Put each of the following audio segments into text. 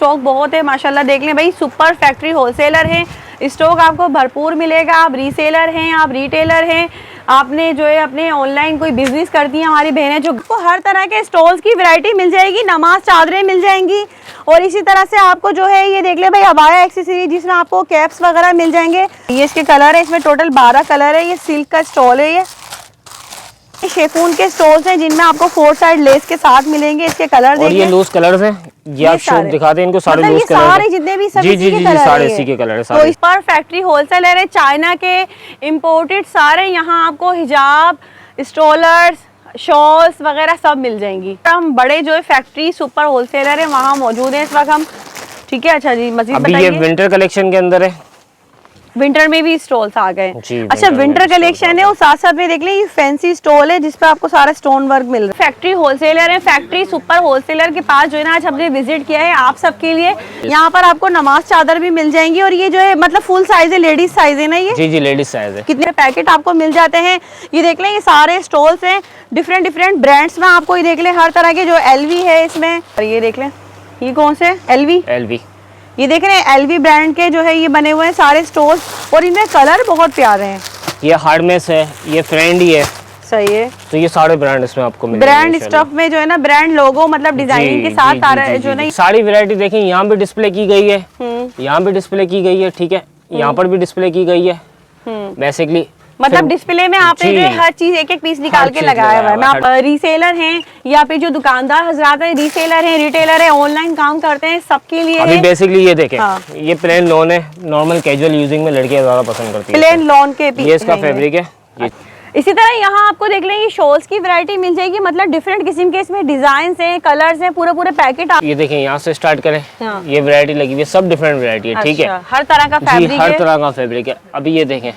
Stock बहुत है माशाल्लाह। देख लें भाई, सुपर फैक्ट्री होलसेलर है, स्टॉक आपको भरपूर मिलेगा। आप रीसेलर हैं, आप रिटेलर हैं, आपने जो है अपने ऑनलाइन कोई बिजनेस करती हैं हमारी बहनें, जो आपको हर तरह के स्टॉल्स की वैरायटी मिल जाएगी। नमाज चादरें मिल जाएंगी और इसी तरह से आपको जो है ये देख ले भाई अबाया एक्सेसरी, जिसमें आपको कैप्स वगैरह मिल जाएंगे। ये इसके कलर है, इसमें टोटल 12 कलर है। ये सिल्क का स्टॉल है, ये शेफून के स्टॉल्स हैं जिनमें आपको 4 साइड लेस के साथ मिलेंगे। इसके कलर देखिए, और ये लूज कलर्स हैं, ये आप शॉप दिखाते हैं इनको सारे मतलब लूज कलर सारे जितने भी सभी जी सारे इसी के कलर है सारे। तो इस पर फैक्ट्री होलसेलर है, चाइना के इंपोर्टेड सारे यहाँ आपको हिजाब, स्टॉलर्स, शॉल्स वगैरह सब मिल जाएंगी। हम बड़े जो है फैक्ट्री सुपर होलसेलर है वहाँ मौजूद है इस वक्त हम, ठीक है। अच्छा जी, मजीद बताइए। ये विंटर कलेक्शन के अंदर है, विंटर में भी स्टॉल्स आ गए। अच्छा, विंटर कलेक्शन है और साथ साथ में देख लें ये फैंसी स्टॉल है जिसपे आपको सारा स्टोन वर्क मिल रहा है। फैक्ट्री होलसेलर है, फैक्ट्री सुपर होलसेलर के पास जो है ना आज हमने विजिट किया है आप सबके लिए। यहाँ पर आपको नमाज चादर भी मिल जाएंगी और ये जो है मतलब फुल साइज है, लेडीज साइज है ना ये? जी लेडीज साइज है। कितने पैकेट आपको मिल जाते हैं ये देख लें। ये सारे स्टॉल्स हैं डिफरेंट ब्रांड्स में आपको, ये देख लें हर तरह के, जो एलवी है इसमें, और ये देख लें ये कौन से एलवी, ये देख रहे हैं एलवी ब्रांड के जो है ये बने हुए हैं सारे स्टोर्स और इनमें कलर बहुत प्यारे हैं। ये हार्डमेस है, ये फ्रेंडी है, सही है। तो ये सारे ब्रांड इसमें आपको मिलेंगे। ब्रांड स्टफ में जो है ना ब्रांड लोगो मतलब डिजाइनिंग के साथ सारा जो है ना सारी वैरायटी देखें, यहाँ भी डिस्प्ले की गई है, यहाँ भी डिस्प्ले की गई है, ठीक है, यहाँ पर भी डिस्प्ले की गई है। बेसिकली मतलब डिस्प्ले में आपने जो हर चीज एक एक पीस निकाल के लगाया हुआ है। आप रीसेलर हैं या फिर जो दुकानदार हजरात हैं, रीसेलर हैं, रिटेलर हैं, ऑनलाइन काम करते हैं, सबके लिए अभी बेसिकली ये देखें, हाँ। ये प्लेन लॉन है, नॉर्मल कैजुअल यूजिंग में लड़कियां ज्यादा पसंद करती हैं। प्लेन लॉन के पीस, ये इसका फैब्रिक है। ये इसी तरह यहाँ आपको देख लें ये शॉल्स की वैरायटी मिल जाएगी, मतलब डिफरेंट किस्म के इसमें डिजाइन हैं, कलर्स हैं, पूरे पैकेट। ये देखें, यहाँ से स्टार्ट करें, हाँ। ये वैरायटी लगी हुई है, सब डिफरेंट वैरायटी है, ठीक है, हर तरह का फैब्रिक, हर तरह का फैब्रिक है। अभी ये देखें,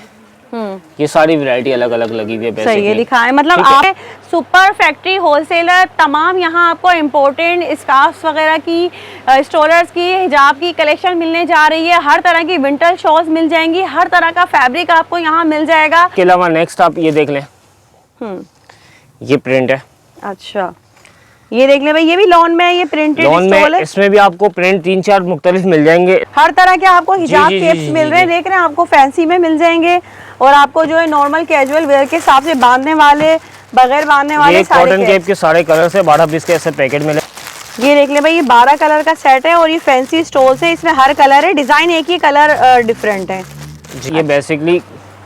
ये सारी वैरायटी अलग अलग लगी हुई है। सही है, दिखाएं मतलब आप सुपर फैक्ट्री होलसेलर तमाम यहाँ आपको इम्पोर्टेंट स्कार्फ्स वगैरह की, स्टॉलर्स की, हिजाब की कलेक्शन मिलने जा रही है। हर तरह की विंटर शॉल्स मिल जाएंगी, हर तरह का फैब्रिक आपको यहाँ मिल जाएगा। इसके अलावा नेक्स्ट आप ये देख लें, ये प्रिंट है। अच्छा, ये देख ले भाई, ये भी लॉन में है, ये प्रिंटेड स्टॉल है। इसमें भी आपको प्रिंट 3-4 मुख्तलिफ मिल जाएंगे। हर तरह के आपको हिजाब केप्स मिल रहे हैं, देख रहे हैं, आपको फैंसी में मिल जाएंगे और आपको जो है नॉर्मल कैजुअल वेयर के हिसाब से बांधने वाले, बगैर बांधने वाले सारे कॉटन केप के सारे कलर से 12 पीस के ऐसे पैकेट मिले। ये देख ले भाई, ये 12 कलर का सेट है और ये फैंसी स्टॉल्स है, इसमें हर कलर है, डिजाइन एक ही कलर डिफरेंट है। ये बेसिकली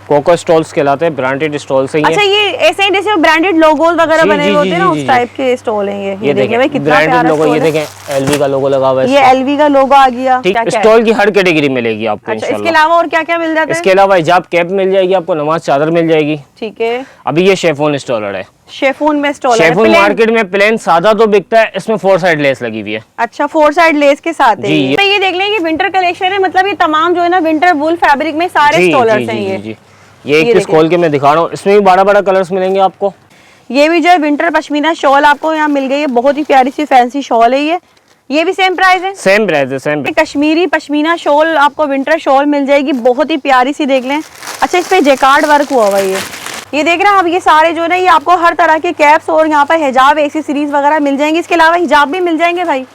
कोको स्टॉल्स कहलाते हैं, ब्रांडेड स्टॉल्स हैं। अच्छा, ये ऐसे ही जैसे ब्रांडेड लोगोस वगैरह बने हुए होते हैं ना, उस टाइप के स्टॉल हैं ये देखें भाई, कितना प्यारा लोगो, ये देखें एलवी का लोगो लगा हुआ है, ये एलवी का लोगो आ गया। स्टॉल की हर कैटेगरी मिलेगी आपको। अच्छा, इसके अलावा और क्या क्या मिल जाता है? इसके अलावा हिजाब कैप मिल जाएगी आपको, नमाज चादर मिल जाएगी, ठीक है। अभी ये शेफून स्टॉलर है, शेफून में स्टॉल है। शेफून मार्केट में प्लेन सादा तो बिकता है, इसमें 4 साइड लेस लगी हुई है। अच्छा, 4 साइड लेस के साथ है जी। ये देख लें, ये विंटर कलेक्शन है, मतलब ये तमाम जो है ना विंटर वूल फैब्रिक में सारे स्टॉलर्स हैं। ये एक पीस खोल के मैं दिखा रहा हूँ, इसमें भी 12 कलर्स मिलेंगे आपको। ये भी जो है विंटर पश्मीना शॉल आपको यहाँ मिल गई है, बहुत ही प्यारी सी फैंसी शॉल है ये भी सेम प्राइस है? सेम प्राइस है, सेम। कश्मीरी पश्मीना शॉल आपको विंटर शॉल मिल जाएगी, बहुत ही प्यारी सी, देख लें। अच्छा, इस पे जैकार्ड वर्क हुआ हुआ है ये देख रहे हैं आप। ये सारे जो है ना ये आपको हर तरह के कैप्स और यहाँ पर हिजाब एक्सेसरीज वगैरह मिल जाएंगे। इसके अलावा हिजाब भी मिल जाएंगे भाई,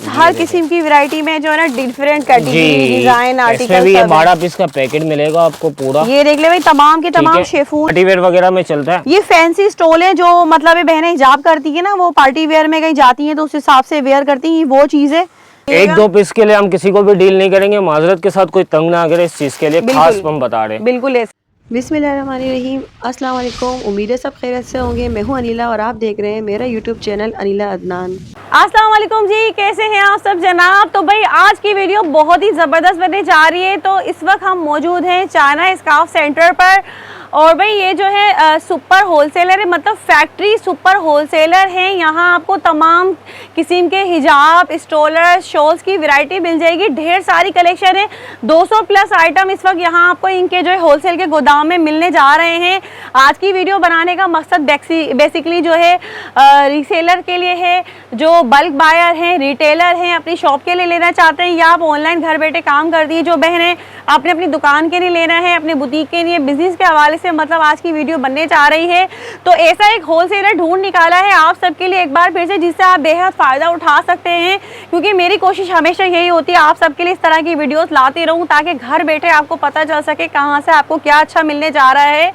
हर किस्म की वैरायटी में जो है ना डिफरेंट कैटेगरी, डिजाइन, आर्टिकल। भी 12 पीस का पैकेट मिलेगा आपको पूरा। ये देख ले भाई, तमाम के तमाम शेफून पार्टी वेयर वगैरह में चलता है। ये फैंसी स्टॉल है, जो मतलब बहनें हिजाब करती है ना, वो पार्टी वेयर में कहीं जाती हैं तो उस हिसाब से वेयर करती हैं, वो चीज है। 1-2 पीस के लिए हम किसी को भी डील नहीं करेंगे, माजरत के साथ कोई तंग ना करे, इस चीज के लिए खास हम बता रहे हैं। बिल्कुल। बिस्मिल्लाहिर्रहमानिर्रहीम, अस्सलाम वालेकुम, उम्मीद है सब खैरियत से होंगे। मैं हूं अनिला और आप देख रहे हैं मेरा यूट्यूब चैनल अनिला अदनान। अस्सलाम वालेकुम जी, कैसे हैं आप सब जनाब? तो भाई आज की वीडियो बहुत ही ज़बरदस्त बनने जा रही है। तो इस वक्त हम मौजूद हैं चाइना स्कार्फ सेंटर पर और भाई ये जो है सुपर होलसेलर है, मतलब फैक्ट्री सुपर होलसेलर है। यहाँ आपको तमाम किस्म के हिजाब, स्टॉलर, शॉल्स की वैरायटी मिल जाएगी, ढेर सारी कलेक्शन है। 200 प्लस आइटम इस वक्त यहाँ आपको इनके जो है होलसेल के गोदाम दाम में मिलने जा रहे हैं। आज की वीडियो बनाने का मकसद बेसिकली जो है रीसेलर के लिए है, जो बल्क बायर हैं, रिटेलर हैं, अपनी शॉप के लिए लेना चाहते हैं, या आप ऑनलाइन घर बैठे काम करती है जो बहनें आपने अपनी दुकान के लिए लेना है, अपने बुटीक के लिए, बिजनेस के हवाले से मतलब आज की वीडियो बनने जा रही है। तो ऐसा एक होलसेलर ढूंढ निकाला है आप सबके लिए एक बार फिर से, जिससे आप बेहद फ़ायदा उठा सकते हैं। क्योंकि मेरी कोशिश हमेशा यही होती है आप सबके लिए इस तरह की वीडियोस लाती रहूं, ताकि घर बैठे आपको पता चल सके कहां से आपको क्या अच्छा मिलने जा रहा है।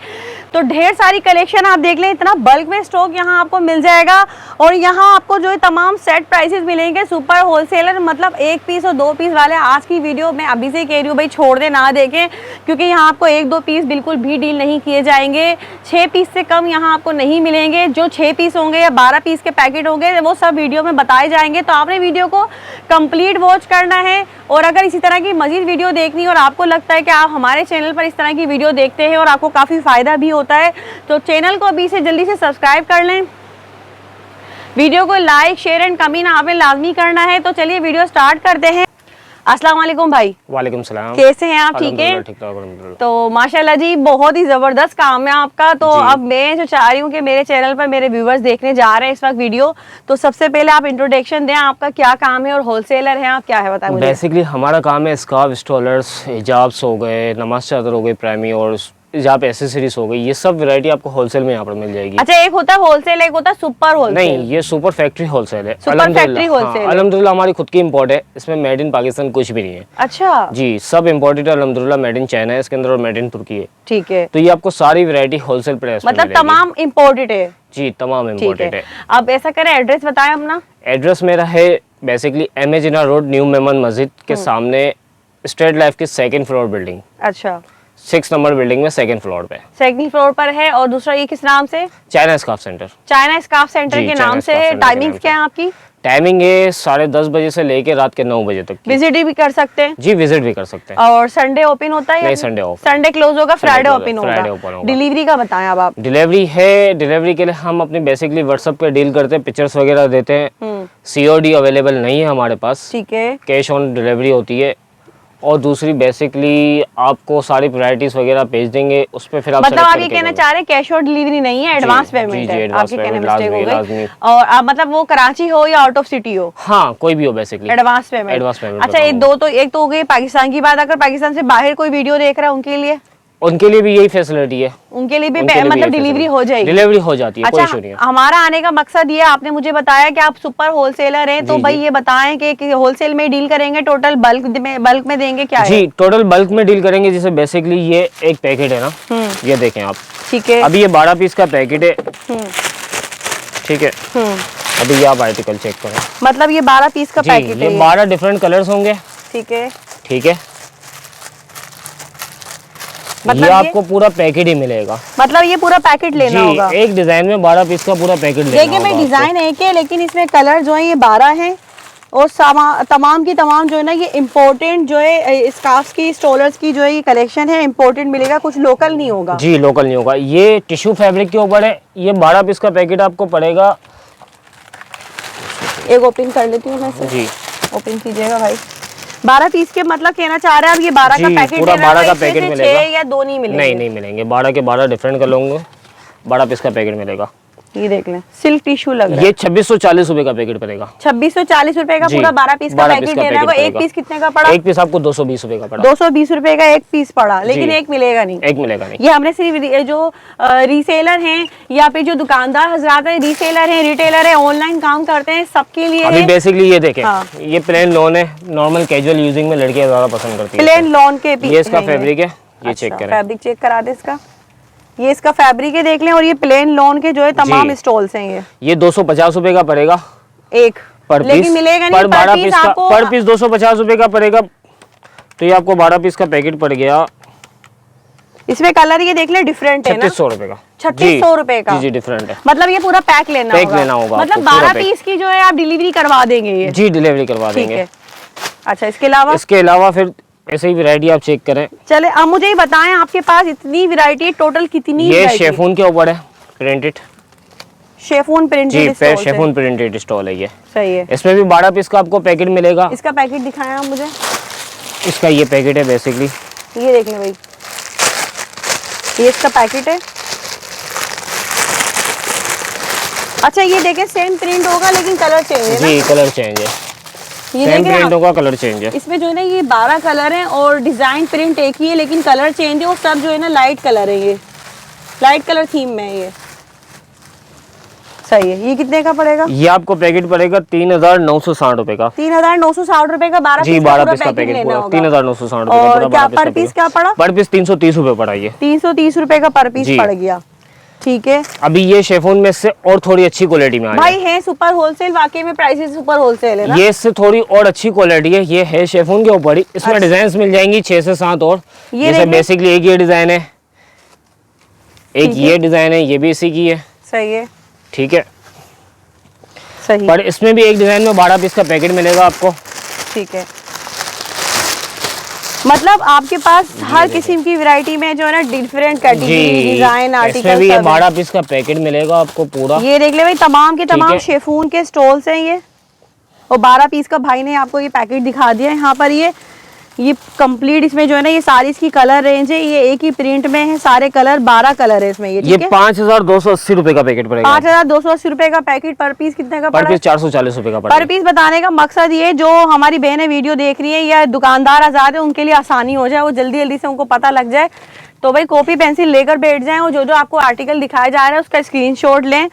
तो ढेर सारी कलेक्शन आप देख लें, इतना बल्क में स्टॉक यहाँ आपको मिल जाएगा। और यहाँ आपको जो है तमाम सेट प्राइसेस मिलेंगे, सुपर होलसेलर, मतलब 1 पीस और 2 पीस वाले। आज की वीडियो मैं अभी से कह रही हूँ भाई, छोड़ दे ना देखें, क्योंकि यहाँ आपको 1-2 पीस बिल्कुल भी डील नहीं किए जाएंगे। 6 पीस से कम यहाँ आपको नहीं मिलेंगे। जो 6 पीस होंगे या 12 पीस के पैकेट होंगे वो सब वीडियो में बताए जाएंगे। तो आपने वीडियो को कंप्लीट वॉच करना है। और अगर इसी तरह की मजीद वीडियो देखनी और आपको लगता है कि आप हमारे चैनल पर इस तरह की वीडियो देखते हैं और आपको काफ़ी फ़ायदा भी होता है, तो चैनल को अभी से जल्दी से सब्सक्राइब कर लें। वीडियो को लाइक, शेयर एंड कमेंट आपने लाजमी करना है। तो चलिए वीडियो स्टार्ट करते हैं। अस्सलाम वालेकुम भाई। वालेकुम सलाम। कैसे हैं आप? ठीक है। तो माशाल्लाह जी, बहुत ही ज़बरदस्त काम है आपका। तो अब मैं जो चाह रही हूँ कि मेरे चैनल पर मेरे व्यूवर्स देखने जा रहे हैं इस वक्त वीडियो, तो सबसे पहले आप इंट्रोडक्शन दें, आपका क्या काम है और होलसेलर हैं आप, क्या है बताएं मुझे। बेसिकली हमारा काम है स्कार्फ स्टॉलर्स, हिजाब्स हो गए, नमाज चादर हो गई प्राइमरी, और जहाँ पे एसेसरीज हो गई, ये सब वैरायटी आपको होलसेल में यहाँ पर मिल जाएगी। अच्छा, एक होता है होलसेल, एक होता है सुपर होलसेल। नहीं, ये सुपर फैक्ट्री होलसेल है। Super factory wholesale. अल्हम्दुलिल्लाह हमारी खुद की इम्पोर्ट है, इसमें मेड इन पाकिस्तान कुछ भी नहीं है। अच्छा जी, सब इम्पोर्टेड है अल्हम्दुलिल्लाह। मेड इन चाइना है इसके अंदर और मेड इन तुर्की है। ठीक है। तो ये आपको सारी वैरायटी होलसेल प्राइस में मतलब तमाम इम्पोर्टेड है। जी, तमाम इम्पोर्टेड है। अब ऐसा करें, एड्रेस बताएं अपना। एड्रेस मेरा है basically M A Jinnah road, new Memon Masjid के सामने, स्ट्रेट लाइफ की 2nd फ्लोर बिल्डिंग। अच्छा, 6 नंबर बिल्डिंग में 2nd फ्लोर पे। 2nd फ्लोर पर है। और दूसरा ये किस नाम से? China scarf centre. China scarf centre के नाम से है। टाइमिंग्स क्या है आपकी? टाइमिंग है 10:30 बजे से लेके रात के 9 बजे तक। विजिट भी कर सकते हैं? जी, विजिट भी कर सकते हैं। और संडे ओपन होता है? नहीं, संडे ऑफ। संडे क्लोज होगा, फ्राइडे ओपन होगा। डिलीवरी का बताएं अब आप। डिलीवरी है, डिलीवरी के लिए हम अपनी बेसिकली व्हाट्सएप पे डील करते हैं, पिक्चर्स वगैरह देते हैं। COD अवेलेबल नहीं है हमारे पास। ठीक है। कैश ऑन डिलीवरी होती है। और दूसरी बेसिकली आपको सारी वैरायटीज वगैरह भेज देंगे, उस पे फिर आप मतलब आप ये कहना चाह रहे हैं कैश ऑन डिलीवरी नहीं है, एडवांस पेमेंट है? आपके कहने में मिस्टेक हो गई। और आप मतलब वो कराची हो या आउट ऑफ सिटी हो? हाँ, कोई भी हो बेसिकली एडवांस पेमेंट। अच्छा, एक तो हो गई पाकिस्तान की बात। अगर पाकिस्तान से बाहर कोई वीडियो देख रहा है उनके लिए भी यही फैसिलिटी है। उनके लिए भी मतलब डिलीवरी हो जाएगी? डिलीवरी हो जाती है। अच्छा, कोई इशू नहीं है। हमारा आने का मकसद ये, आपने मुझे बताया कि आप सुपर होलसेलर हैं, तो भाई ये बताएं कि होलसेल में डील करेंगे, टोटल बल्क में देंगे क्या है? जी, टोटल बल्क में डील करेंगे। जैसे बेसिकली ये एक पैकेट है ना, ये देखें आप। ठीक है। अभी ये 12 पीस का पैकेट है। ठीक है। अभी ये आप आर्टिकल चेक करें। मतलब ये 12 पीस का पैकेट है? ये 12 डिफरेंट कलर्स होंगे। ठीक है। ठीक है। मतलब ये आपको पूरा पैकेट ही मिलेगा। मतलब ये पूरा पैकेट लेना होगा? एक डिजाइन में 12 पीस का पूरा पैकेट लेना होगा। देखिए, मैं डिजाइन एक है, लेकिन इसमें कलर जो है ये 12 हैं। और तमाम की तमाम जो है ना, ये इम्पोर्टेंट जो है स्कार्फ्स की, स्टॉलर्स की जो है ये कलेक्शन है, इम्पोर्टेंट मिलेगा, कुछ लोकल नहीं होगा। जी, लोकल नहीं होगा। ये टिश्यू फैब्रिक के ऊपर है। ये 12 पीस का पैकेट आपको पड़ेगा। एक ओपन कर लेती हूँ मैं से। जी, ओपन कीजिएगा भाई। 12 पीस के मतलब कहना चाह रहे हैं आप, ये 12 का पैकेट पूरा 12 का पैकेट मिलेगा। 6 या 2 नहीं मिलेंगे? नहीं मिलेंगे। 12 के 12 डिफरेंट कलर होंगे। 12 पीस का पैकेट मिलेगा। ये देख लें, सिल्क टिश्यू लग रहा है। ये 2640 रुपए का पैकेट पड़ेगा। 2640 रुपए का पूरा 12 पीस का पैकेट देना है। एक पीस कितने का पड़ा? एक पीस आपको 220 रुपए का पड़ा। 220 रुपए का एक पीस पड़ा, लेकिन एक मिलेगा नहीं। एक मिलेगा नहीं। ये हमने सिर्फ जो रीसेलर हैं या फिर जो दुकानदार हजरात हैं, रीसेलर हैं, रिटेलर है, ऑनलाइन काम करते हैं, सबके लिए अभी बेसिकली ये देखें। ये प्लेन लॉन है, नॉर्मल कैजुअल यूजिंग में लड़कियां ज्यादा पसंद करती है। प्लेन लॉन के पीस। ये इसका फैब्रिक है, ये चेक करें। फैब्रिक चेक करा दे इसका। ये इसका फैब्रिक है, देख लें। और ये प्लेन लॉन के जो है तमाम स्टॉल्स हैं। ये 250 रुपए का पड़ेगा एक पर लेकिन पीस। मिलेगा नहीं। पर 12 पीस का पर पीस 250 रुपए का पड़ेगा। तो ये आपको 12 पीस का पैकेट पड़ गया। इसमें कलर ये देख ले डिफरेंट है ना? 3600 रुपए का। 3600 रुपए का? जी, डिफरेंट है। मतलब ये पूरा पैक लेना होगा? मतलब 12 पीस की जो है आप डिलीवरी करवा देंगे? ये जी, डिलीवरी करवा देंगे। अच्छा, इसके अलावा फिर ऐसे ही वैरायटी आप चेक करें। चले, अब मुझे ही बताएं, आपके पास इतनी वैरायटी टोटल कितनी? ये शेफून के ऊपर है, प्रिंटेड। Chiffon printed stole? जी, शेफून प्रिंटेड स्टॉल है ये। सही है। इसमें भी 12 पीस का आपको पैकेट मिलेगा। इसका पैकेट दिखाएं आप मुझे। इसका ये पैकेट है बेसिकली। ये देख लें भाई, ये इसका पैकेट है। अच्छा ये देखें सेम प्रिंट होगा लेकिन कलर चेंज है ना? जी कलर चेंज है, ये सेम देखें प्रिंट होगा, कलर चेंज है। इसमें जो है ना ये 12 कलर हैं और डिजाइन प्रिंट एक ही है लेकिन कलर चेंज है, और सब जो है ना लाइट कलर है, ये लाइट कलर थीम में है ये। सही है। ये कितने का पड़ेगा? ये आपको पैकेट पड़ेगा 3960 रुपए का। 3960 रुपए का 12 जी पीस 12 का पीस का पैकेट लेना पूरा होगा। 3960 रुपए का और पूरा क्या 12 पर पीस क्या पड़ा? पर पीस 330 रुपए पड़ा ये। 330 रुपए का पर पीस जी। पड़ गया। ठीक है। अभी ये शेफोन में से और थोड़ी अच्छी क्वालिटी में आ भाई है सुपर होलसेल, वाकई में प्राइसेस सुपर होलसेल है ना? ये इससे थोड़ी और अच्छी क्वालिटी है। ये है शेफोन के ऊपर ही, इसमें डिजाइन मिल जाएंगी 6 से 7 और। ये जैसे बेसिकली एक ये डिजाइन है, एक ये डिजाइन है, ये भी इसी की है। सही है। ठीक है, सही। पर इसमें भी एक डिजाइन में 12 पीस का पैकेट मिलेगा आपको। ठीक है, मतलब आपके पास हर किस्म की वैरायटी में जो है ना डिफरेंट कैटेगरी डिजाइन आर्टिकल इसमें भी ये 12 पीस का पैकेट मिलेगा आपको पूरा। ये देख ले भाई, तमाम के तमाम है। शेफून के स्टॉल्स हैं ये, और 12 पीस का भाई ने आपको ये पैकेट दिखा दिया है यहाँ पर। ये कंप्लीट इसमें जो है ना ये सारी इसकी कलर रेंज है, ये एक ही प्रिंट में है, सारे कलर 12 कलर है इसमें। ये 5280 रुपए का पैकेट पड़ेगा। 5280 रुपए का पैकेट। पर पीस कितने का पर पड़ा? पीस 440 रुपए का पड़ेगा। पर पीस बताने का मकसद ये, जो हमारी बहनें वीडियो देख रही है या दुकानदार आजाद है, उनके लिए आसानी हो जाए, वो जल्दी जल्दी से उनको पता लग जाए। तो भाई कॉपी पेंसिल लेकर बैठ जाएं और जो जो आपको आर्टिकल दिखाया जा रहा है उसका स्क्रीनशॉट लें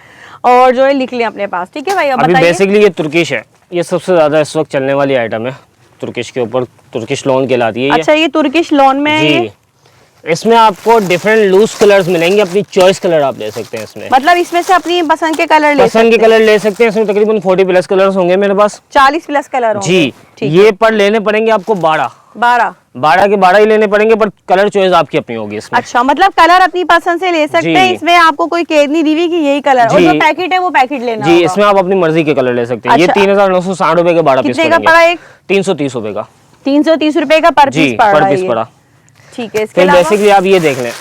और जो है लिख लें अपने पास। ठीक है भाई, अब अभी बताइए। बेसिकली ये तुर्किश है, ये सबसे ज्यादा इस वक्त चलने वाली आइटम है। तुर्किश के ऊपर तुर्किश लॉन कहलाती है। अच्छा ये तुर्किश लॉन में है ये? इसमें आपको डिफरेंट लूज कलर्स मिलेंगे, अपनी चॉइस कलर आप ले सकते हैं इसमें। मतलब इसमें से अपनी पसंद के कलर ले पसंद के कलर ले सकते हैं। इसमें तकरीबन 40 प्लस कलर्स होंगे मेरे पास। 40 प्लस कलर होंगे। जी, ठीक ये पर लेने पड़ेंगे आपको 12 के 12 ही लेने पड़ेंगे, पर कलर चॉइस आपकी अपनी होगी इसमें। अच्छा, मतलब कलर अपनी पसंद से ले सकते हैं, इसमें आपको कोई कैद नहीं दी हुई कि यही कलर, और जो पैकेट है वो पैकेट लेना जी होगा। इसमें आप अपनी मर्जी के कलर ले सकते हैं। ये 3960 रुपए के 12 पीस कितने का पड़ा? एक 330 रुपए का। 330 रुपए का पर पीस पड़ा। ठीक है, इसके अलावा बेसिकली आप ये देख लें,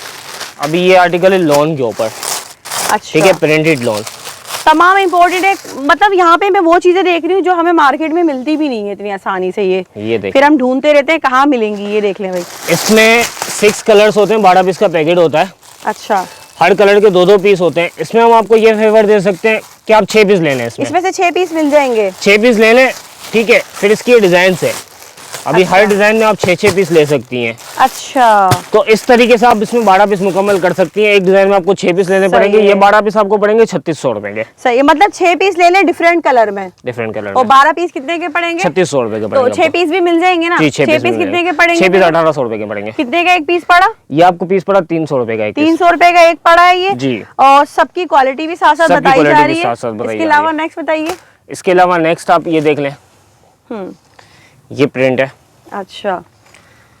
अभी ये आर्टिकल है लॉन के ऊपर। अच्छा, ठीक है, प्रिंटेड लॉन तमाम इम्पोर्टेड है। मतलब यहाँ पे मैं वो चीजें देख रही हूँ जो हमें मार्केट में मिलती भी नहीं है इतनी आसानी से। ये देख, फिर हम ढूंढते रहते हैं कहाँ मिलेंगी। ये देख लें भाई, इसमें 6 कलर्स होते हैं, 12 पीस का पैकेट होता है। अच्छा, हर कलर के 2-2 पीस होते हैं। इसमें हम आपको ये फेवर दे सकते हैं कि आप 6 पीस ले लें। इसमें से 6 पीस मिल जाएंगे। 6 पीस ले लें, ठीक है। फिर इसकी डिजाइन है, अभी हर डिजाइन में आप 6-6 पीस ले सकती हैं। अच्छा, तो इस तरीके से आप इसमें 12 पीस मुकम्मल कर सकती हैं। एक डिजाइन में आपको 6 पीस लेने पड़ेंगे। ये 12 पीस आपको पड़ेंगे 3600 रुपए के। सही है, मतलब 6 पीस ले लें डिफरेंट कलर में। डिफरेंट कलर और 12 पीस कितने के पड़ेंगे? 3600 रुपए के तो पड़ेंगे। 6 पीस भी मिल जाएंगे ना? 6 पीस कितने के पड़ेंगे? 6 पीस 1800 रुपए के पड़ेंगे। कितने का एक पीस पड़ा? ये आपको पीस पड़ा 300 रुपए का। 300 रुपए का एक पड़ा है ये जी। और सबकी क्वालिटी भी साथ साथ बताई जा रही है। इसके अलावा नेक्स्ट बताइए। इसके अलावा नेक्स्ट आप ये देख लें, ये प्रिंट है। अच्छा,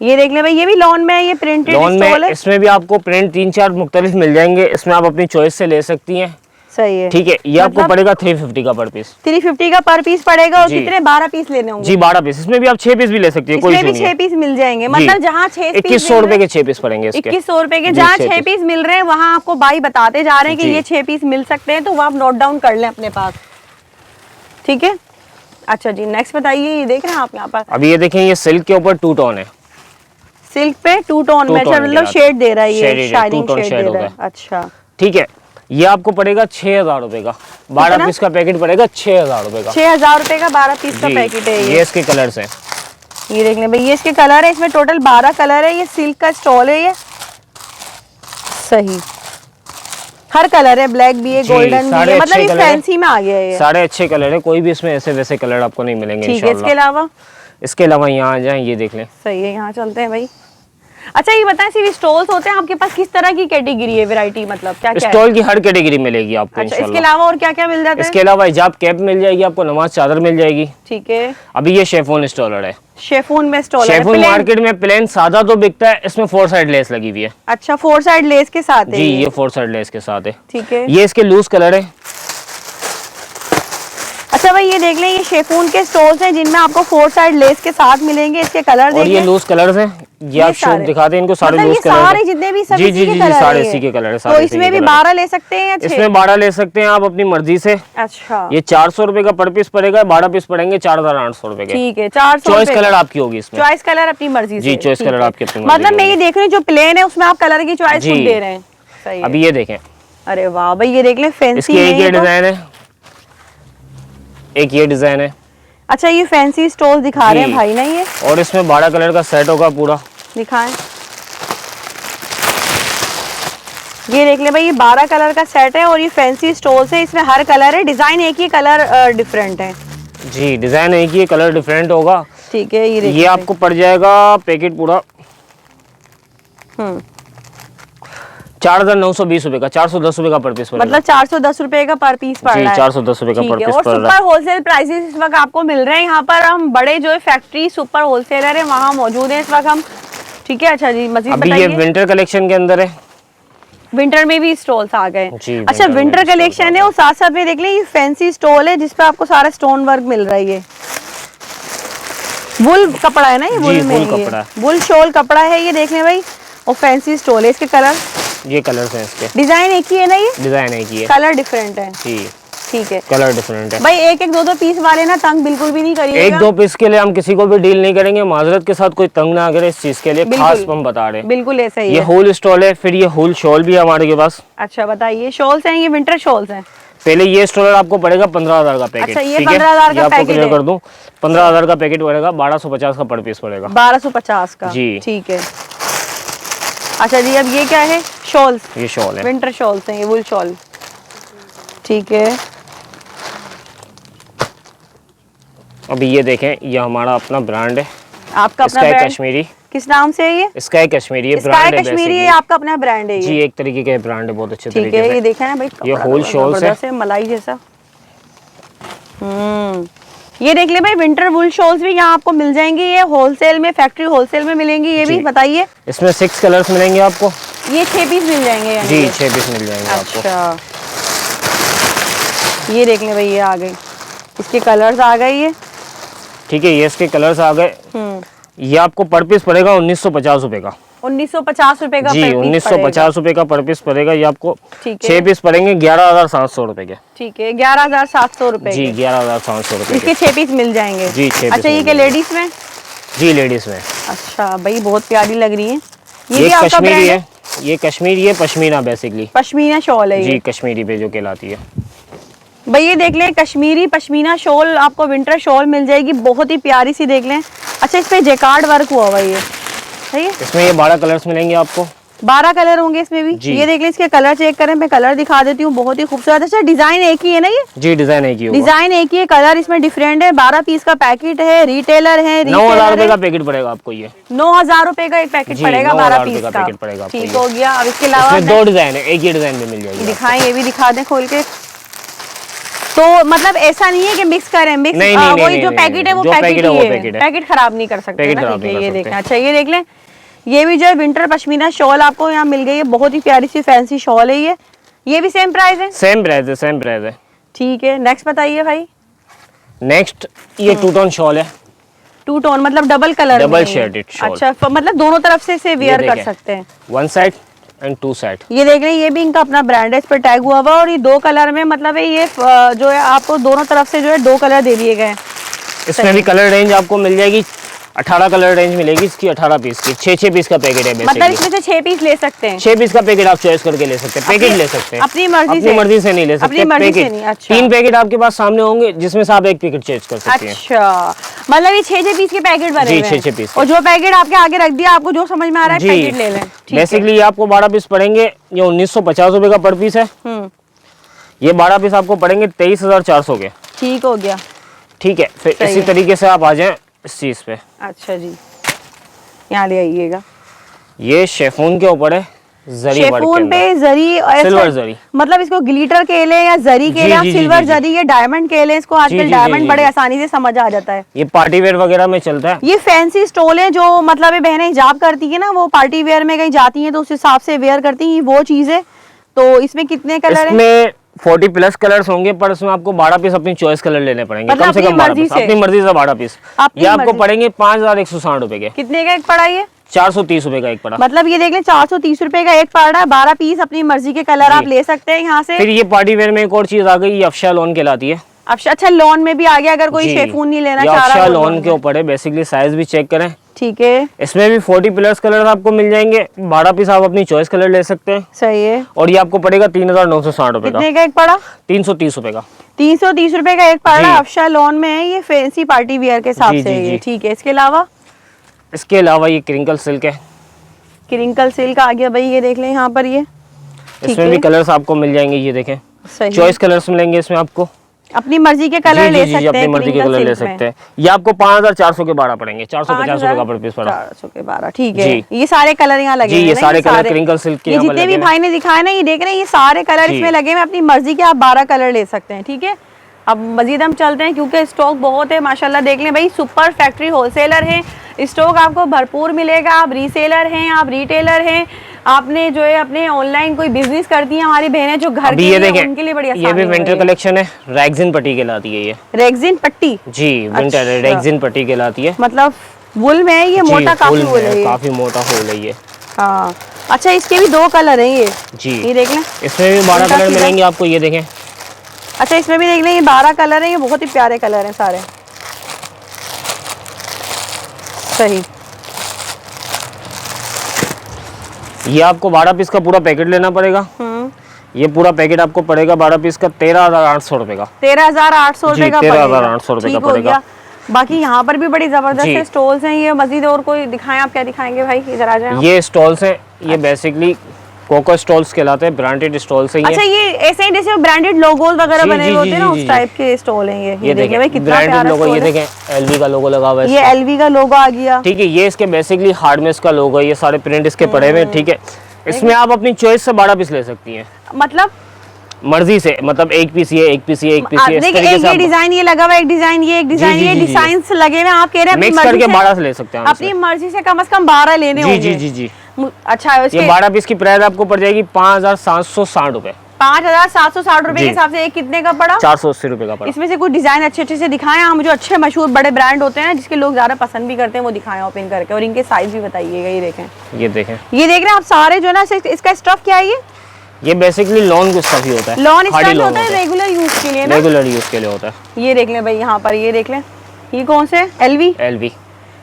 ये देख ले भाई, ये भी लॉन में है, ये प्रिंटेड स्टॉल है। इसमें भी आपको प्रिंट 3-4 मुख्तलिफ मिल जाएंगे। इसमें आप अपनी चॉइस से ले सकती हैं। सही है, ठीक है। ये आपको पड़ेगा 350 का पर पीस। 350 का पर पीस पड़ेगा। और कितने? 12 पीस लेने होंगे। जी 12 पीस। इसमें भी आप 6 पीस भी ले सकती है, कोई इशू नहीं है। 6 पीस मिल जाएंगे। मतलब जहाँ 6 पीस 2100 रुपए के 6 पीस पड़ेंगे इसके। 2100 रुपए के जहाँ 6 पीस मिल रहे हैं, वहाँ आपको भाई बताते जा रहे हैं कि ये 6 पीस मिल सकते हैं, तो वो आप नोट डाउन कर लें अपने पास। ठीक है, अच्छा जी, नेक्स्ट बताइए। ये देख रहे हैं आप यहाँ पर, अभी ये देखें, ये सिल्क के ऊपर 2 टोन है। सिल्क पे 2 टोन में, मतलब शेड दे रहा है, ये शाइनिंग शेड दे रहा है। अच्छा, ठीक है। ये आपको पड़ेगा 6000 रुपए का। 12 पीस का पैकेट पड़ेगा 6000 रुपए का। 6000 रुपए का 12 पीस का पैकेट है ये इसके कलर्स हैं। ये देख लें भाई, ये इसके कलर है। इसमें टोटल 12 कलर है। ये सिल्क का स्टॉल है ये। सही, हर कलर है, ब्लैक भी है, गोल्डन भी है, मतलब ये फैंसी में आ गया है। सारे अच्छे कलर है, कोई भी इसमें ऐसे वैसे कलर आपको नहीं मिलेंगे। ठीक है, इसके अलावा यहाँ आ जाए, ये देख लें। सही है, यहाँ चलते हैं भाई। अच्छा ये बताएं, सिर्फ स्टॉल्स होते हैं आपके पास, किस तरह की कैटेगरी है, वैरायटी मतलब क्या क्या स्टॉल की हर कैटेगरी मिलेगी आपको। अच्छा, इसके अलावा और क्या क्या मिल जाता है? इसके अलावा हिजाब कैप मिल जाएगी आपको, नमाज चादर मिल जाएगी। ठीक है। अभी ये शेफोन स्टॉलर है। शेफून में स्टॉलर, शेफून मार्केट में प्लेन सादा तो बिकता है, इसमें 4 साइड लेस लगी हुई है। अच्छा, 4 साइड लेस के साथ है जी, ये 4 साइड लेस के साथ है। ठीक है। ये इसके लूज कलर है। अच्छा भाई, ये देख लें, ये शेफून के स्टॉल्स हैं जिनमें आपको 4 साइड लेस के साथ मिलेंगे। इसके कलर और ये लूज कलर्स हैं। ये आप शूट दिखाते हैं इनको सारे मतलब लूज ये कलर सारे जितने भी सब जी इसी जी के जी कलर है सारे ये। इसी के कलर है, तो सारे इसमें इसी भी के 12 ले सकते हैं या 6? इसमें 12 ले सकते हैं आप अपनी मर्जी से। अच्छा, ये 400 रुपए का पर पीस पड़ेगा, 12 पीस पड़ेंगे 4800 रुपए के। ठीक है, 400 चॉइस कलर आपकी होगी इसमें। चॉइस कलर अपनी मर्जी जी, से। चॉइस ठीक कलर है। आपकी अपनी मर्जी मतलब की मैं ये होगी। देख रही हूँ जो प्लेन है उसमें आप कलर की चॉइस जी। खुद दे रहे हैं। सही है। अभी ये देखें, अरे वाह भाई, ये देख लें फैंसी इसकी एक है ये ये तो। डिजाइन है, एक ये डिजाइन है। अच्छा, ये फैंसी स्टोल दिखा रहे हैं जी। भाई ना, ये और इसमें 12 कलर का सेट होगा पूरा। दिखाएं। ये देख ले भाई, ये 12 कलर का सेट है और ये फैंसी स्टोल्स है, इसमें हर कलर है, डिजाइन एक ही, कलर डिफरेंट है। जी, डिजाइन एक ही, कलर डिफरेंट होगा। ठीक है, ये ये आपको पड़ जाएगा पैकेट पूरा 4920 रुपए का, 410 रुपए का पर पीस पड़ेगा। मतलब 410 रुपए का पर पीस पड़ जी, रहा है। 410 रुपए का ठीक पर है, पीस और पड़ रहा सुपर होलसेल प्राइसेस इस वक्त आपको मिल रहे हैं यहाँ पर। हम बड़े जो है फैक्ट्री सुपर होलसेलर है वहाँ मौजूद है इस वक्त हम। ठीक है, अच्छा जी, मजीद अभी ये बताइए। विंटर कलेक्शन के अंदर है। विंटर में भी स्टॉल्स आ गए। जी, अच्छा, winter में विंटर भी कलेक्शन stalls है और साथ साथ में देख लें ये फैंसी स्टॉल है जिसपे आपको सारा स्टोन वर्क मिल रहा है। ये वुल कपड़ा है ना, ये वुल जी, में वुल ये कपड़ा है। वुल शॉल कपड़ा है ये, देख लें भाई। और फैंसी स्टॉल है, इसके कलर ये कलर्स हैं इसके, डिजाइन एक ही है ना, ये डिजाइन एक ही है। कलर डिफरेंट है। जी, ठीक है कलर डिफरेंट है। भाई, एक एक दो दो पीस वाले ना तंग बिल्कुल भी नहीं करिएगा। एक दो पीस के लिए हम किसी को भी डील नहीं करेंगे, माजरत के साथ कोई तंग ना करे इस चीज के लिए, बिल्कुल। खास हम बता रहे हैं। बिल्कुल ऐसा ही ये है। होल स्टॉल है, फिर ये होल शॉल भी है हमारे के पास। अच्छा बताइए, शॉल्स हैं ये, विंटर शॉल्स हैं। पहले ये स्टॉलर आपको पड़ेगा 15,000 का पैकेट। अच्छा, ये ठीक है? 15,000 का ये आपको पैकेट क्लियर है। कर दूं, 15,000 का पैकेट पड़ेगा, 1250 का पर पीस पड़ेगा। 1250 का। जी। ठीक है। अच्छा जी, अब ये क्या है? शॉल्स, ये शॉल है। विंटर शॉल्स हैं ये, वुल शॉल। ठीक है। अभी ये देखें, ये हमारा अपना ब्रांड है, आपका अपना स्काई ब्रांड कश्मीरी। किस नाम से है ये? स्काई कश्मीरी, ये स्काई ब्रांड है कश्मीरी, ये basically। आपका अपना ब्रांड है जी, ये। एक तरीके का ब्रांड है, बहुत अच्छे ठीक तरीके है, ये से। देखा है भाई, ये कपड़ा whole तो shawls है। जबरदस्त है, मलाई जैसा। ये देख ले भाई, विंटर वुल शॉल्स भी यहाँ आपको मिल जाएंगी। ये होलसेल में, फैक्ट्री होलसेल में मिलेंगी। ये भी जी। बताइए। इसमें 6 कलर्स मिलेंगे आपको। ये 6 पीस मिल जाएंगे यानी जी, ये? 6 पीस मिल जाएंगे आपको। अच्छा, ये देख ले भाई, ये आ गई, इसके कलर्स आ गए ये। ठीक है, ये इसके कलर्स आ गए। ये आपको पर पीस पड़ेगा 1950 रुपए का। 1950 रुपए का जी, per piece 1950 रुपए का पर पीस पड़ेगा। ये आपको ठीक है। 6 पीस पड़ेंगे 11,700 रुपए के। ठीक है, 11,700 रुपए जी, के। 11,700 रुपए इसके के। 6 पीस मिल जाएंगे। जी, 6 पीस अच्छा, ये मिल क्या जाएंगे। लेडीज में? जी, लेडीज में। अच्छा भाई, बहुत प्यारी लग रही है। ये ये भी आपका कश्मीरी ब्रांड है, ये कश्मीरी है, पश्मीना बेसिकली। पश्मीना शॉल है जी, ये। कश्मीरी पे जो कहलाती है। भाई ये देख लें, कश्मीरी पश्मीना शॉल आपको विंटर शॉल मिल जाएगी, बहुत ही प्यारी सी, देख लें। अच्छा, इस पे जेकार्ड वर्क हुआ हुआ है ये, सही है। इसमें ये 12 कलर्स मिलेंगे आपको। 12 कलर होंगे इसमें भी। जी। ये देख लें, इसके कलर चेक करें, मैं कलर दिखा देती हूँ, बहुत ही खूबसूरत। अच्छा, डिजाइन एक ही है ना ये? जी, डिजाइन एक ही होगा। डिजाइन एक ही है, कलर इसमें डिफरेंट है। 12 पीस का पैकेट है, रिटेलर है, 9,000 रुपए का पैकेट पड़ेगा आपको ये। 9,000 रुपए का एक पैकेट जी, पड़ेगा, 9,000 12 रुपए पीस का का। पैकेट पड़ेगा आपको ठीक ये। हो गया। अब इसके अलावा इसमें 2 डिजाइन है, एक ही डिजाइन में मिल जाएगी। दिखाएं, ये भी दिखा दें खोल के। तो मतलब ऐसा नहीं है कि मिक्स करें, मिक्स नहीं, नहीं, वही नहीं, जो नहीं, पैकेट है वो जो पैकेट पैकेट है ही वो है, पैकेट है। पैकेट खराब नहीं कर सकते पैकेट ना। खराब ठीक है, नहीं कर ये सकते। देखें। अच्छा, ये देख लें, ये भी जो है विंटर पश्मीना शॉल आपको यहाँ मिल गई है, बहुत ही प्यारी सी फैंसी शॉल है ये भी सेम प्राइस है? सेम प्राइस है, सेम प्राइस है। ठीक है, नेक्स्ट बताइए भाई। नेक्स्ट ये 2 टोन शॉल है। 2 टोन मतलब डबल कलर Double में है। shaded shawl। अच्छा, मतलब दोनों तरफ से इसे वेयर कर देखें। सकते हैं। 1 साइड एंड 2 साइड। ये देख रहे हैं, ये भी इनका अपना ब्रांड है, इस पर टैग हुआ हुआ, और ये 2 कलर में, मतलब है ये जो है आपको दोनों तरफ से जो है 2 कलर दे दिए गए हैं। इसमें भी कलर रेंज आपको मिल जाएगी, 18 कलर रेंज मिलेगी इसकी, 18 पीस की। 6 पीस का पैकेट है मतलब बेसिकली। इसमें से 6 पीस ले सकते हैं? 6 पीस का पैकेट आप चॉइस करके ले सकते हैं, पैकेट ले सकते हैं। अपनी मर्जी अपनी से? मर्जी से नहीं ले सकते, अपनी मर्जी से पैकेट। नहीं, अच्छा। 3 पैकेट आपके पास सामने होंगे, जिसमें से आप एक पैकेट चॉइस कर सकते हैं। अच्छा, मतलब ये 6 पीस के पैकेट बने जी, हुए हैं। 6 पीस के। और जो पैकेट आपके आगे रख दिया, आपको जो समझ में आ रहा है पैकेट ले लें। ठीक है। बेसिकली ये आपको 12 पीस पड़ेंगे, ये 1950 रुपए का पर पीस है। ये 12 पीस आपको पड़ेंगे 23,400 के। ठीक हो गया। ठीक है, फिर सही इसी है। तरीके से आप आ जाएं इस चीज पे। अच्छा जी, यहाँ ले आइएगा। ये शेफून के ऊपर है, जरी वर्क के शेफून अंदर। पे जरी, ऐसा- सिल्वर जरी। मतलब इसको ग्लिटर केले या जरी केले, जी, आप जी, जी, सिल्वर जी, जी। जरी या डायमंड केले, इसको जी, आजकल जी, डायमंड जी, बड़े जी। आसानी से समझ आ जाता है। ये पार्टी वेयर वगैरह में चलता है। ये फैंसी स्टोल है, जो मतलब ये बहनें हिजाब करती है ना, वो पार्टी वेयर में कहीं जाती हैं तो उस हिसाब से वेयर करती हैं, वो चीज है। तो इसमें कितने कलर हैं? इसमें 40 प्लस कलर्स होंगे, पर इसमें आपको 12 पीस अपनी चॉइस कलर लेने पड़ेंगे। मतलब कम से अपनी कम 12 मर्जी पीस से? अपनी मर्जी से 12 पीस। अपनी ये आपको मर्जी। पड़ेंगे 5,160 रुपए के। कितने का एक पड़ा ये? 430 रुपए का एक पड़ा। मतलब ये देख लें 430 रुपए का एक पड़ा, 12 पीस अपनी मर्जी के कलर आप ले सकते हैं यहाँ से। फिर ये पार्टी वेयर में एक और चीज आ गई, ये अफशा लॉन कहलाती है। अच्छा लॉन में भी आ गया, अगर कोई शेफून नहीं लेना चाह रहा। अफशा लॉन के ऊपर है, बेसिकली साइज भी चेक करें। ठीक है, इसमें भी 40 प्लस कलर आपको मिल जाएंगे, 12 पीस आप अपनी चॉइस कलर ले सकते हैं। सही है। और ये आपको पड़ेगा 3960 रुपए का। कितने का एक पड़ा? 330 रुपए का। 330 रुपए का एक पड़ा, अफशा लॉन में है, ये फैंसी पार्टी वियर के हिसाब से है। ठीक है, इसके अलावा ये क्रिंकल सिल्क है। क्रिंकल सिल्क आ गया भाई, ये देख लें यहाँ पर ये। इसमें भी कलर्स आपको मिल जाएंगे, ये देखें चॉइस कलर्स मिलेंगे इसमें आपको। अपनी मर्जी के कलर ले सकते हैं, अपनी मर्जी के कलर ले सकते हैं। ये आपको 5400 के 12 पड़ेंगे, 450 रुपए का पर पीस पड़ा। 400 के 12, ठीक है। ये सारे कलर यहाँ लगे हैं, ये सारे कलर क्रिंकल सिल्क के। ये जितने भी भाई ने दिखाए ना, ये देख रहे हैं, ये सारे कलर इसमें लगे हैं। अपनी मर्जी के आप 12 कलर ले सकते हैं। ठीक है, अब मजीद हम चलते हैं क्योंकि स्टॉक बहुत है माशाल्लाह। देख लें भाई, सुपर फैक्ट्री होलसेलर है, स्टॉक आपको भरपूर मिलेगा। आप रीसेलर हैं, आप रिटेलर हैं, आपने जो है अपने ऑनलाइन कोई बिजनेस करती हैं हमारी बहनें जो घर की हैं, उनके लिए बड़ी आसानी है। ये भी विंटर कलेक्शन है, रेक्सिन पट्टी कहलाती है। ये रेक्सिन पट्टी? जी, विंटर रेक्सिन पट्टी कहलाती है। मतलब वुल में है ये, मोटा काफी वुल है, काफी मोटा वुल है ये। हाँ, अच्छा इसके भी 2 कलर हैं ये। जी, ये देख लें, इसमें भी 12 कलर मिलेंगे आपको, ये देखें। अच्छा इसमें भी देख लें, ये 12 कलर हैं, ये बहुत ही प्यारे कलर हैं सारे। सही। ये आपको 12 पीस का पूरा पैकेट लेना पड़ेगा। ये पूरा पैकेट आपको पड़ेगा 12 पीस का 13,800 रुपए का। 13,800 रुपए का? 13,800 रुपए का पड़ेगा। बाकी यहाँ पर भी बड़ी जबरदस्त स्टॉल्स हैं। ये मजीद और कोई दिखाएं, आप क्या दिखाएंगे भाई? इधर आ जाएं। ये स्टॉल्स हैं, ये बेसिकली कोको स्टॉल्स कहलाते हैं, ब्रांडेड स्टॉल्स हैं। अच्छा, ये ऐसे ही जैसे ब्रांडेड लोगोस वगैरह बने हुए होते हैं ना, उस टाइप के स्टॉल हैं ये। देखिए भाई कितना प्यारा लोगो, ये देखें एलवी का लोगो लगा हुआ है। ये एलवी का लोगो आ गया। ठीक है, ये इसके बेसिकली हार्डमेस का लोगो है, ये सारे प्रिंट इसके पड़े हुए हैं। ठीक है, इसमें आप अपनी चॉइस से 12 पीस ले सकती हैं, मतलब मर्जी से। मतलब एक पीस ये, एक पीस ये, एक पीस ये। देखिए, एक ये डिजाइन ये लगा हुआ, एक डिजाइन ये, एक डिजाइन ये, डिजाइन्स लगे हुए। आप कह रहे हैं मिक्स करके 12 से ले सकते हैं, अपनी मर्जी से कम 12 लेने होंगे। जी जी जी। अच्छा, ये 12 पीस की प्राइस आपको पड़ जाएगी 5760 रुपए। 5760 रुपए के हिसाब से एक कितने का पड़ा? 480 रुपए का पड़ा। इसमें से कुछ डिजाइन अच्छे से दिखाएं आप मुझे, अच्छे मशहूर बड़े ब्रांड होते हैं जिसके लोग ज्यादा पसंद भी करते हैं, वो दिखाएं ओपन करके, और इनके साइज भी बताइएगा। ये देखें, ये देखें, ये देख रहे हैं आप सारे जो है ना, इसका स्टफ क्या है? ये बेसिकली लॉन का स्टफ ही होता है। लॉन स्टफ होता है, रेगुलर यूज के लिए ना, रेगुलर यूज के लिए होता है। ये देख लें भाई, यहाँ पर ये देख लें, ये कौन से? एलवी।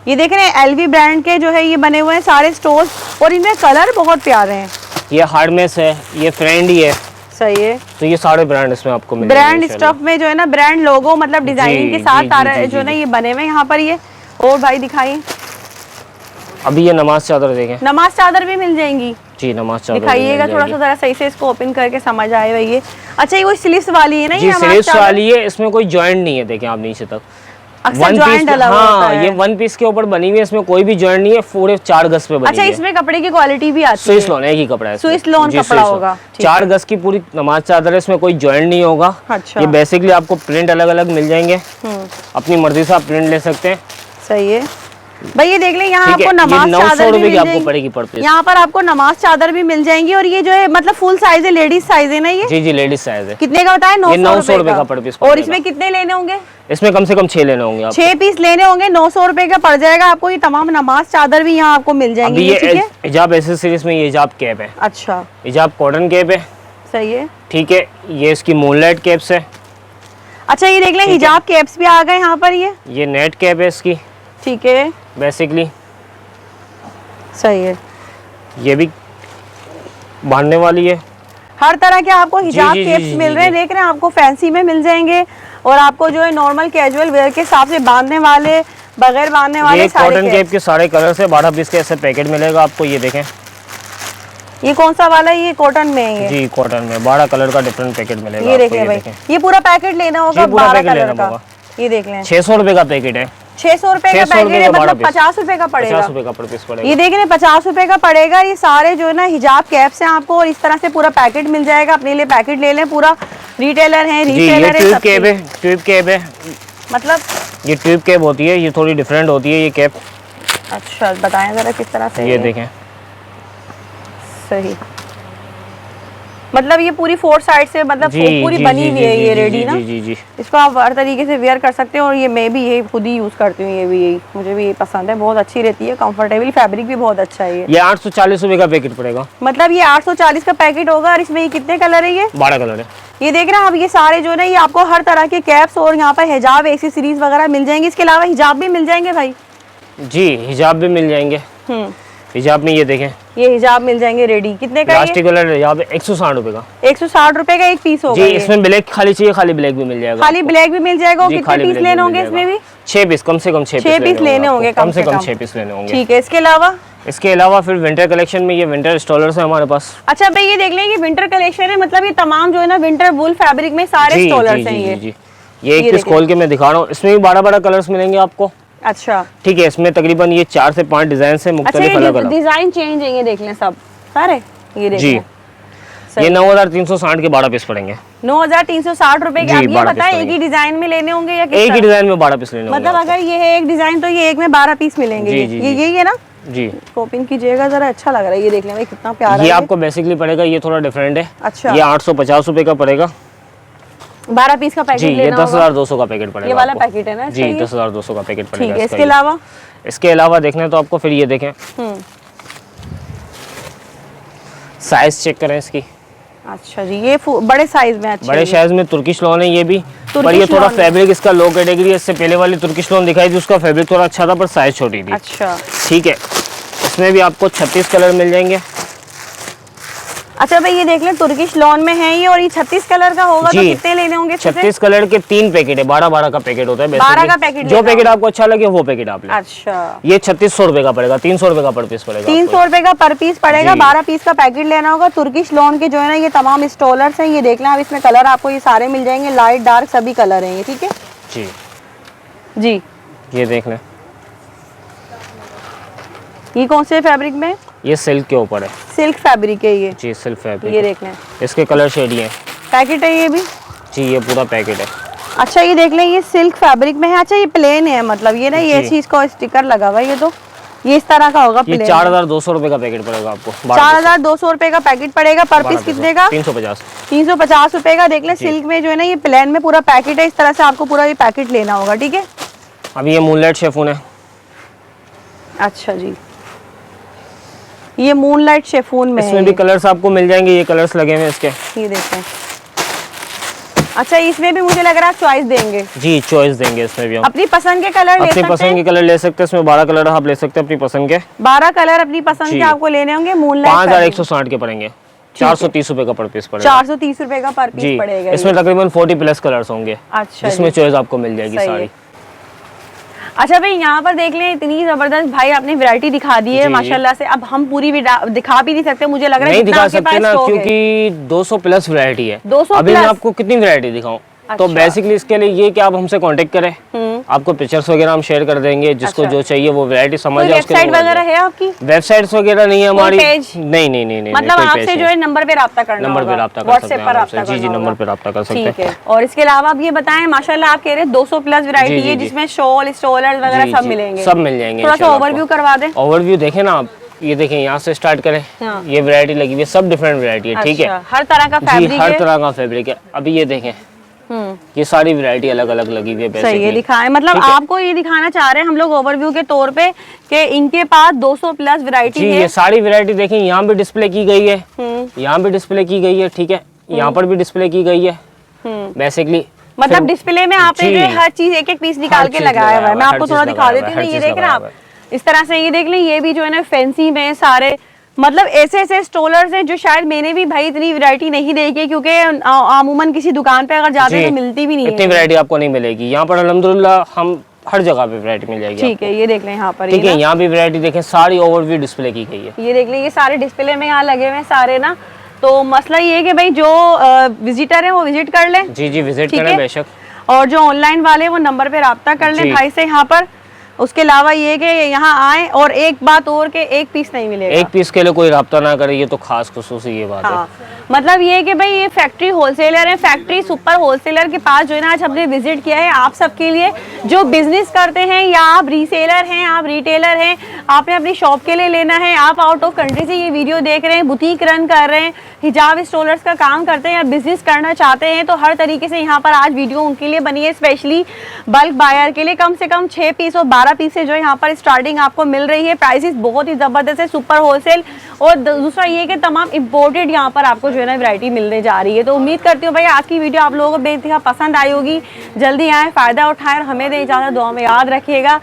ये देख रहे हैं एलवी ब्रांड के जो है ये बने हुए हैं सारे स्टोर्स, और इनमें कलर बहुत प्यारे हैं। ये हार्डमेस है, ये फ्रेंडी है। सही है। तो ये सारे ब्रांड इसमें आपको मिलेंगे। ब्रांड स्टफ में जो है ना, ब्रांड लोगो मतलब डिजाइनिंग के साथ सारे जो है ना ये बने हुए यहाँ पर। ये और भाई दिखाइए, अभी ये नमाज चादर देखें। नमाज चादर भी मिल जाएंगी? जी, नमाज चादर दिखाइएगा थोड़ा सा, जरा सही से इसको ओपन करके समझ आए भाई। ये अच्छा, ये कोई स्लीव्स वाली है ना? जी, स्लीव्स वाली है, इसमें कोई जॉइंट नहीं है। देखें आप नीचे तक वन पीस, हाँ, ये 1 पीस के ऊपर बनी हुई है, इसमें कोई भी जॉइंट नहीं है, पूरे 4 गज पे बनी है। अच्छा, इसमें कपड़े की क्वालिटी भी आती है? स्विस लॉन एक ही कपड़ा है, स्विस लॉन कपड़ा होगा। 4 गज की पूरी नमाज चादर है, इसमें कोई जॉइंट नहीं होगा। अच्छा। ये बेसिकली आपको प्रिंट अलग अलग मिल जाएंगे, अपनी मर्जी से आप प्रिंट ले सकते हैं। सही है भाई। ये देख लें, यहाँ आपको नमाज चादर भी मिल आपको पड़ेगी पर पीस। यहाँ पर आपको नमाज चादर भी मिल जाएंगी, और ये जो है मतलब फुल साइज है, लेडीज साइज है ना ये? जी, लेडीज साइज है। कितने का बताया? 900 रुपए का पर पीस। और इसमें कितने लेने होंगे? इसमें कम से कम 6 लेने होंगे, 6 पीस लेने होंगे, 900 रुपए का पड़ जाएगा आपको। ये तमाम नमाज चादर भी यहाँ आपको मिल जाएंगे। ये हिजाब एक्सेसरीज में ये हिजाब कैप है। अच्छा, हिजाब कॉटन कैप है। सही है। ठीक है, ये इसकी मूनलाइट कैप्स है। अच्छा, ये देख लें, हिजाब कैप्स भी आ गए यहाँ पर। ये नेट कैप है इसकी। ठीक है, बेसिकली सही है। ये भी बांधने वाली है। हर तरह के आपको हिजाब कैप्स मिल रहे हैं। देख रहे हैं, आपको फैंसी में मिल जाएंगे, और आपको जो है नॉर्मल कैजुअल वेयर के हिसाब से बांधने वाले, बगैर बांधने वाले सारे कॉटन कैप के सारे कलर से 12 पीस के ऐसे पैकेट मिलेगा आपको। ये देखें, ये कौन सा वाला है? ये कॉटन में है? जी, कॉटन में 12 कलर का डिफरेंट पैकेट मिलेगा। ये देखें भाई, ये पूरा पैकेट लेना होगा 12 कलर का। ये देख लें, 600 रुपए का पैकेट है। 600 रुपए का पैकेट है, मतलब 50 रुपए का पड़ेगा। 50 रुपए का पर पीस पड़ेगा। ये देख रहे हैं, 50 रुपए का पड़ेगा। ये सारे जो है ना हिजाब कैप्स हैं आपको, और इस तरह से पूरा पैकेट मिल जाएगा। अपने लिए पैकेट ले लें पूरा। रिटेलर है, रीसेलर है, ट्यूब कैप है। ट्यूब कैप है, मतलब ये ट्यूब कैप होती है, ये थोड़ी डिफरेंट होती है ये कैप। अच्छा, बताएं जरा किस तरह से? ये देखें, सही, मतलब ये पूरी 4 साइड से मतलब पूरी बनी हुई है ये रेडी ना। जी जी। इसको आप हर तरीके से वेयर कर सकते हो और ये मैं भी ये खुद ही यूज करती हूँ, ये भी यही मुझे भी ये पसंद है, बहुत अच्छी रहती है, कंफर्टेबल, फैब्रिक भी बहुत अच्छा है ये 840 रुपए का पैकेट पड़ेगा। मतलब ये 840 का पैकेट होगा और इसमें ये कितने कलर है? ये 12 कलर है। ये देख रहे हैं आप, ये सारे जो है ना ये आपको हर तरह के कैप्स और यहाँ पर हिजाब एक्सेसरीज वगैरह मिल जाएंगे। इसके अलावा हिजाब भी मिल जाएंगे भाई? जी हिजाब भी मिल जाएंगे। हिजाब में ये देखें, ये हिजाब मिल जाएंगे रेडी। कितने का? प्लास्टिक कलर हिजाब 160 रुपए का। 160 रुपए का एक पीस होगा जी। इसमें ब्लैक खाली चाहिए, खाली ब्लैक भी मिल जाएगा। खाली ब्लैक भी मिल जाएगा। कितने पीस लेने होंगे इसमें भी? 6 पीस, कम से कम 6 पीस लेने होंगे, कम से कम 6 पीस लेने होंगे। ठीक है। इसके अलावा फिर विंटर कलेक्शन में ये विंटर स्टॉलर्स है हमारे पास। अच्छा भाई ये देख लें, ये विंटर कलेक्शन है, मतलब ये तमाम जो है ना विंटर वूल फैब्रिक में सारे स्टॉलर्स हैं। ये एक पीस खोल के मैं दिखा रहा हूँ, इसमें भी 12 कलर्स मिलेंगे आपको। अच्छा ठीक है। इसमें तकरीबन ये 4 से 5 डिजाइन है, मुख्तलिफ अलग-अलग डिजाइन चेंज है, ये देख लें सब सारे, ये देख जी। ये 9360 के 12 पीस पड़ेंगे। 9360 रुपए के। आप ये बताएं एक ही डिजाइन में लेने होंगे या एक ही डिजाइन में 12 पीस लेने होंगे? मतलब अगर ये है एक डिजाइन तो ये एक में 12 पीस मिलेंगे। ये यही है ना जी। ओपन कीजिएगा जरा, अच्छा लग रहा है, ये देख लें भाई कितना प्यारा है। ये आपको बेसिकली पड़ेगा, ये थोड़ा डिफरेंट है। अच्छा। ये 850 रुपए का पड़ेगा। 12 पीस का पैकेट जी। ये 10,200 का पैकेट पड़ेगा। ये वाला पैकेट है ना? जी 10,200 का पैकेट पड़ेगा। ठीक है। इसके अलावा देखना तो आपको फिर ये देखें, साइज चेक करें इसकी। अच्छा जी, ये बड़े साइज में अच्छे, बड़े साइज में तुर्किश लॉन है ये भी, पर ये थोड़ा फैब्रिक इसका लो कैटेगरी है। इससे पहले वाली तुर्किश लॉन दिखाई थी, उसका फैब्रिक थोड़ा अच्छा था पर साइज छोटी थी। अच्छा ठीक है। इसमें भी आपको 36 कलर मिल जाएंगे। अच्छा भाई ये देख लें, तुर्किश लॉन में है ये और ये 36 कलर का होगा तो कितने लेने होंगे? 36 कलर के 3 पैकेट है, 12 का पैकेट होता है। 12 का पैकेट, जो पैकेट आपको अच्छा लगे वो पैकेट आप लें। अच्छा। ये 3600 रुपए का पड़ेगा, 300 रुपए का पर पीस पड़ेगा। 300 रुपए का पर पीस पड़ेगा। 12 पीस का पैकेट लेना होगा। तुर्किश लॉन के जो है ना ये तमाम स्टॉलर्स हैं, ये देख लें आप, इसमें कलर आपको ये सारे मिल जाएंगे, लाइट डार्क सभी कलर हैं ये। ठीक है जी। जी। ये देख लें, ये कौन से फैब्रिक में? ये सिल्क के ऊपर है। सिल्क फैब्रिक है ये? जी सिल्क फैब्रिक। ये देख लें, इसके कलर शेड ये पैकेट है ये भी? जी ये पूरा पैकेट है। अच्छा ये देख लें, ये सिल्क फैब्रिक में है। अच्छा ये प्लेन है, मतलब ये ना ये चीज का स्टिकर लगा हुआ है, ये तो ये इस तरह का होगा। ये 4200 रुपए का पैकेट पड़ेगा आपको। 4200 रुपए का पैकेट पड़ेगा। पर पीस कितने का? 350 रुपए का। देख लें सिल्क में जो है ना ये प्लेन में पूरा पैकेट है, इस तरह से आपको पूरा ये पैकेट लेना होगा। ठीक है। अब ये मूनलाइट शिफॉन है। अच्छा जी, ये मूनलाइट शिफॉन में इसमें भी कलर्स आपको मिल जाएंगे, ये कलर्स लगे हुए हैं इसके, ये देखें। अच्छा इसमें भी मुझे लग रहा है आप चॉइस देंगे? जी चॉइस देंगे इसमें भी हम। अपनी पसंद के कलर ले सकते हैं? अपनी पसंद के कलर ले सकते हैं। इसमें 12 कलर आप ले सकते हैं अपनी पसंद के। 12 कलर अपनी पसंद के आपको लेने होंगे। मूनलाइट 5160 के पड़ेंगे। 430 रुपए का पर पीस पड़ेगा। 430 रुपए का पर पीस पड़ेगा। इसमें तकरीबन 40 प्लस कलर्स होंगे। अच्छा, जिसमें चॉइस आपको मिल जाएगी सारी। अच्छा भाई यहाँ पर देख लें, इतनी जबरदस्त भाई आपने वैरायटी दिखा दी है माशाल्लाह से। अब हम पूरी दिखा भी नहीं सकते, मुझे लग रहा है नहीं दिखा सकते ना, क्योंकि 200 प्लस वैरायटी है। 200 अभी मैं आपको कितनी वैरायटी दिखाऊं? तो बेसिकली इसके लिए ये कि आप हमसे कांटेक्ट करें, आपको पिक्चर्स वगैरह हम शेयर कर देंगे, जिसको जो चाहिए वो वैरायटी समझ जाए। वेबसाइट वगैरह है आपकी? वेबसाइट्स वगैरह नहीं है हमारी। नहीं, मतलब आपसे जो है नंबर पे रब्ता करना होगा, नंबर पे रब्ता कर सकते हैं आपसे। जी नंबर पे रब्ता कर सकते हैं। और इसके अलावा आप ये बताएं, माशाल्लाह आप कह रहे हैं 200 प्लस वैरायटी है, जिसमें शॉल स्टॉलर्स वगैरह सब मिलेंगे? सब मिल जाएंगे। थोड़ा सा ओवरव्यू करवा दें। ओवरव्यू देखें ना आप, ये देखें यहाँ से स्टार्ट करें। ये वैरायटी लगी हुई है, सब डिफरेंट वैरायटी है। ठीक है, हर तरह का फैब्रिक है। हर तरह का फैब्रिक है। अभी ये देखें, ये सारी वैरायटी अलग अलग लगी हुई है। सही है, दिखाएं, मतलब आपको ये दिखाना चाह रहे हैं हम लोग ओवरव्यू के तौर पे कि इनके पास 200 प्लस वैरायटी है। ये सारी वैरायटी देखें, यहाँ भी डिस्प्ले की गई है, यहाँ भी डिस्प्ले की गई है। ठीक है, यहाँ पर भी डिस्प्ले की गई है बेसिकली। मतलब डिस्प्ले में आपने जो हर चीज एक एक पीस निकाल के लगाया हुआ है। मैं आपको थोड़ा दिखा देती हूँ। ये देख रहे हैं आप, इस तरह से ये देख लें, ये भी जो है ना फैंसी में सारे, मतलब ऐसे ऐसे स्टॉलर्स हैं जो शायद मैंने भी भाई इतनी वैरायटी नहीं देखी, क्योंकि आमूमन किसी दुकान पे अगर जाते हैं तो मिलती भी नहीं है। इतनी वैरायटी आपको नहीं मिलेगी यहाँ पर, अल्हम्दुलिल्लाह हम हर जगह पे वैरायटी मिल जाएगी। ठीक है, ये देख लें यहाँ पर। ठीक है, यहाँ भी वैरायटी देखें, सारी ओवरव्यू डिस्प्ले की गई है। ये देख लें, ये सारे डिस्प्ले में यहाँ लगे हुए हैं सारे ना। तो मसला ये है कि भाई जो विजिटर है वो विजिट कर लें। जी विजिट करें बेशक। और जो ऑनलाइन वाले वो नंबर पे रब्ता कर लें भाई से यहाँ पर। उसके अलावा ये कि यहाँ आए, और एक बात और के एक पीस नहीं मिलेगा। एक पीस के लिए कोई रब्ता ना करे, ये तो खास खुसूसी ये बात है। मतलब ये है कि भाई ये फैक्ट्री होलसेलर है, फैक्ट्री सुपर होलसेलर के पास जो है ना आज हमने विजिट किया है आप सबके लिए जो बिजनेस करते हैं या आप रीसेलर हैं, आप रिटेलर हैं, आपने अपनी शॉप के लिए लेना है, आप आउट ऑफ कंट्री से ये वीडियो देख रहे हैं, बुटीक रन कर रहे हैं, हिजाब स्टॉलर्स का काम करते हैं या बिजनेस करना चाहते हैं, तो हर तरीके से यहाँ पर आज वीडियो उनके लिए बनी है, स्पेशली बल्क बायर के लिए। कम से कम 6 पीस और 12 पीस से जो है यहाँ पर स्टार्टिंग आपको मिल रही है। प्राइसेस बहुत ही ज़बरदस्त है, सुपर होलसेल। और दूसरा ये कि तमाम इंपोर्टेड यहाँ पर आपको जो है ना वैरायटी मिलने जा रही है। तो उम्मीद करती हूँ भाई आज की वीडियो आप लोगों को बेहद पसंद आई होगी। जल्दी आए, फ़ायदा उठाएं और हमें दे इजाज़त, दुआ में याद रखिएगा।